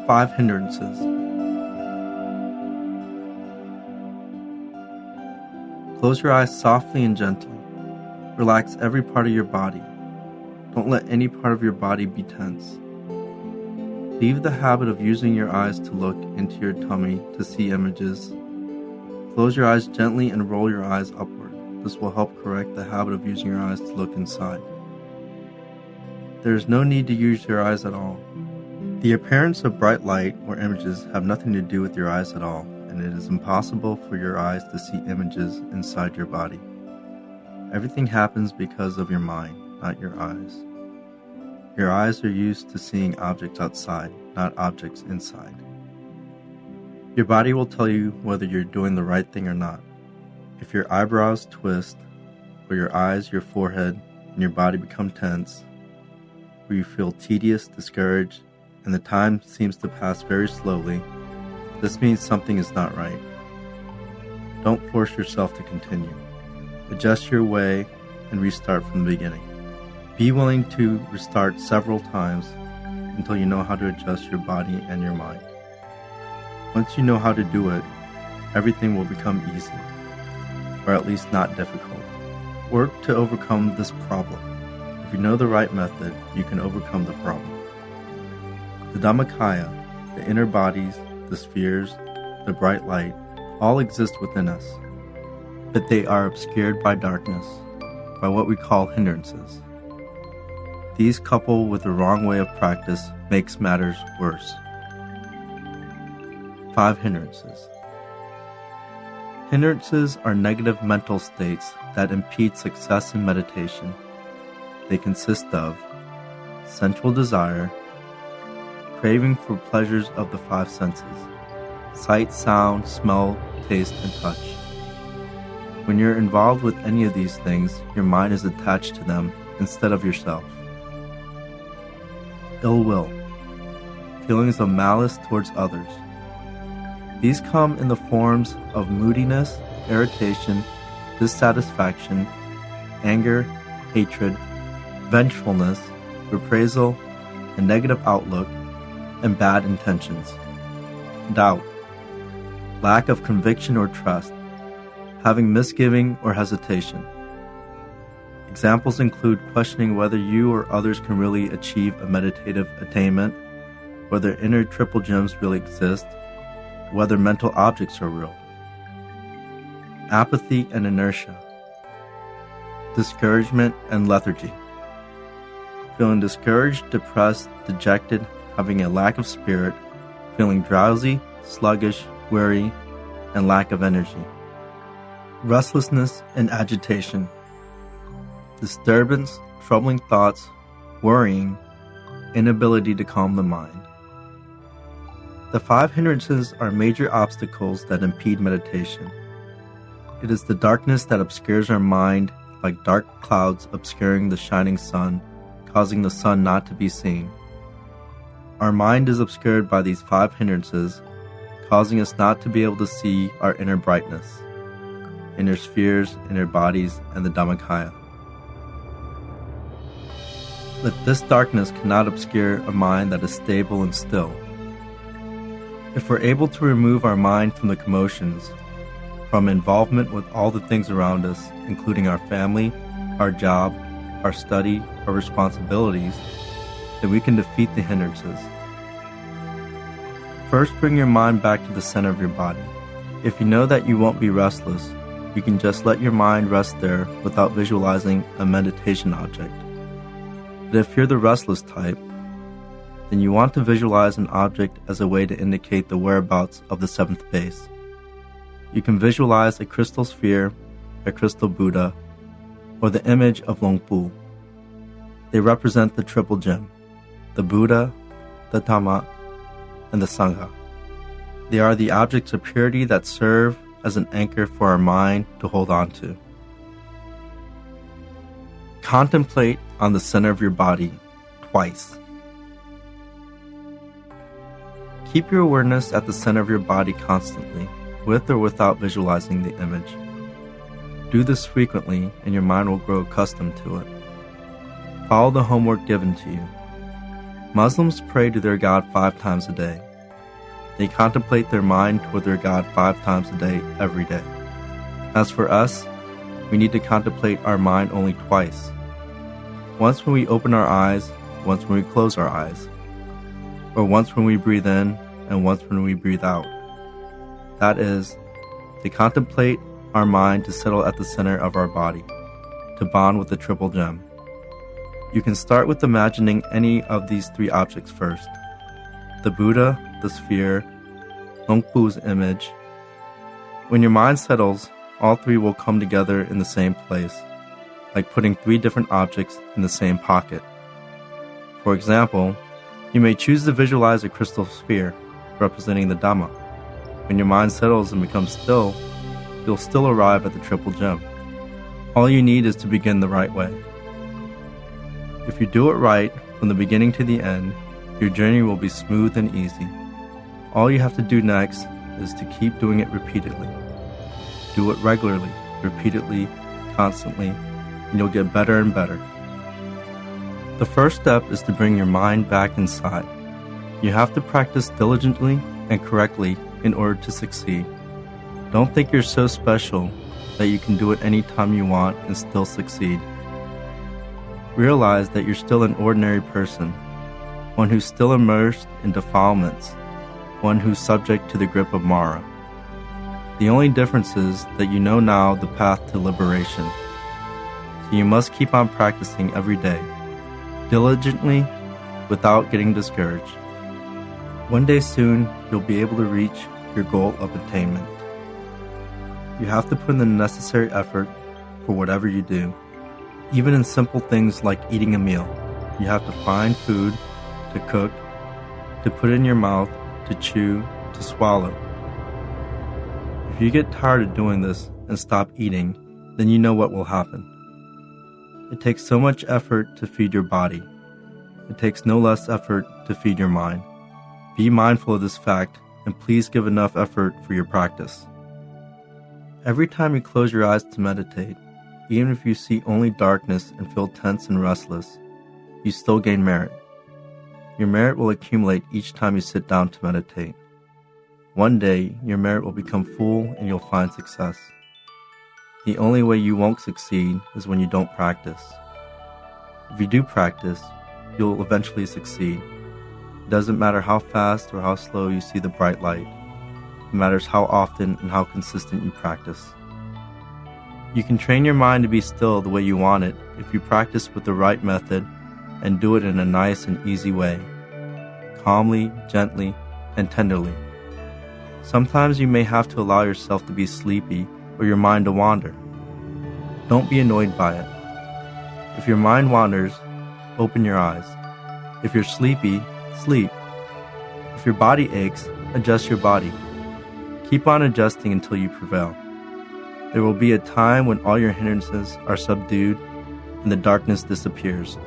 5 hindrances. Close your eyes softly and gently. Relax every part of your body. Don't let any part of your body be tense. Leave the habit of using your eyes to look into your tummy to see images. Close your eyes gently and roll your eyes upward. This will help correct the habit of using your eyes to look inside. There is no need to use your eyes at all. The appearance of bright light or images have nothing to do with your eyes at all, and it is impossible for your eyes to see images inside your body. Everything happens because of your mind, not your eyes. Your eyes are used to seeing objects outside, not objects inside. Your body will tell you whether you're doing the right thing or not. If your eyebrows twist, or your eyes, your forehead, and your body become tense, or you feel tedious, discouraged, and the time seems to pass very slowly, this means something is not right. Don't force yourself to continue. Adjust your way and restart from the beginning. Be willing to restart several times until you know how to adjust your body and your mind. Once you know how to do it, everything will become easy, or at least not difficult. Work to overcome this problem. If you know the right method, you can overcome the problem. The Dhammakaya, the inner bodies, the spheres, the bright light, all exist within us, but they are obscured by darkness, by what we call hindrances. These, coupled with the wrong way of practice, makes matters worse. 5 hindrances. Hindrances are negative mental states that impede success in meditation. They consist of sensual desire, craving for pleasures of the 5 senses, sight, sound, smell, taste, and touch. When you're involved with any of these things, your mind is attached to them instead of yourself. Ill will, feelings of malice towards others. These come in the forms of moodiness, irritation, dissatisfaction, anger, hatred, vengefulness, reprisal, a negative outlook, and bad intentions. Doubt, lack of conviction or trust, having misgiving or hesitation. Examples include questioning whether you or others can really achieve a meditative attainment, whether inner triple gems really exist, whether mental objects are real. Apathy and inertia. Discouragement and lethargy. Feeling discouraged, depressed, dejected, having a lack of spirit, feeling drowsy, sluggish, weary, and lack of energy. Restlessness and agitation. Disturbance, troubling thoughts, worrying, inability to calm the mind. The 5 hindrances are major obstacles that impede meditation. It is the darkness that obscures our mind, like dark clouds obscuring the shining sun, causing the sun not to be seen. Our mind is obscured by these 5 hindrances, causing us not to be able to see our inner brightness, inner spheres, inner bodies, and the Dhammakaya. But this darkness cannot obscure a mind that is stable and still. If we're able to remove our mind from the commotions, from involvement with all the things around us, including our family, our job, our study, our responsibilities, then we can defeat the hindrances. First, bring your mind back to the center of your body. If you know that you won't be restless, you can just let your mind rest there without visualizing a meditation object. But if you're the restless type, then you want to visualize an object as a way to indicate the whereabouts of the 7th base. You can visualize a crystal sphere, a crystal Buddha, or the image of Longpu. They represent the triple gem, the Buddha, the Dhamma, and the Sangha. They are the objects of purity that serve as an anchor for our mind to hold on to. Contemplate on the center of your body twice. Keep your awareness at the center of your body constantly, with or without visualizing the image. Do this frequently and your mind will grow accustomed to it. Follow the homework given to you. Muslims pray to their God 5 times a day. They contemplate their mind toward their God 5 times a day, every day. As for us, we need to contemplate our mind only twice. Once when we open our eyes, once when we close our eyes. Or once when we breathe in, and once when we breathe out. That is, to contemplate our mind to settle at the center of our body, to bond with the triple gem. You can start with imagining any of these 3 objects first. The Buddha, the sphere, Longpu's image. When your mind settles, all 3 will come together in the same place, like putting 3 different objects in the same pocket. For example, you may choose to visualize a crystal sphere representing the Dhamma. When your mind settles and becomes still, you'll still arrive at the triple gem. All you need is to begin the right way. If you do it right, from the beginning to the end, your journey will be smooth and easy. All you have to do next is to keep doing it repeatedly. Do it regularly, repeatedly, constantly, and you'll get better and better. The first step is to bring your mind back inside. You have to practice diligently and correctly in order to succeed. Don't think you're so special that you can do it anytime you want and still succeed. Realize that you're still an ordinary person, one who's still immersed in defilements, one who's subject to the grip of Mara. The only difference is that you know now the path to liberation. So you must keep on practicing every day, diligently, without getting discouraged. One day soon, you'll be able to reach your goal of attainment. You have to put in the necessary effort for whatever you do. Even in simple things like eating a meal, you have to find food, to cook, to put in your mouth, to chew, to swallow. If you get tired of doing this and stop eating, then you know what will happen. It takes so much effort to feed your body. It takes no less effort to feed your mind. Be mindful of this fact, and please give enough effort for your practice. Every time you close your eyes to meditate, even if you see only darkness and feel tense and restless, you still gain merit. Your merit will accumulate each time you sit down to meditate. One day, your merit will become full and you'll find success. The only way you won't succeed is when you don't practice. If you do practice, you'll eventually succeed. It doesn't matter how fast or how slow you see the bright light. It matters how often and how consistent you practice. You can train your mind to be still the way you want it if you practice with the right method and do it in a nice and easy way, calmly, gently, and tenderly. Sometimes you may have to allow yourself to be sleepy or your mind to wander. Don't be annoyed by it. If your mind wanders, open your eyes. If you're sleepy, sleep. If your body aches, adjust your body. Keep on adjusting until you prevail. There will be a time when all your hindrances are subdued and the darkness disappears.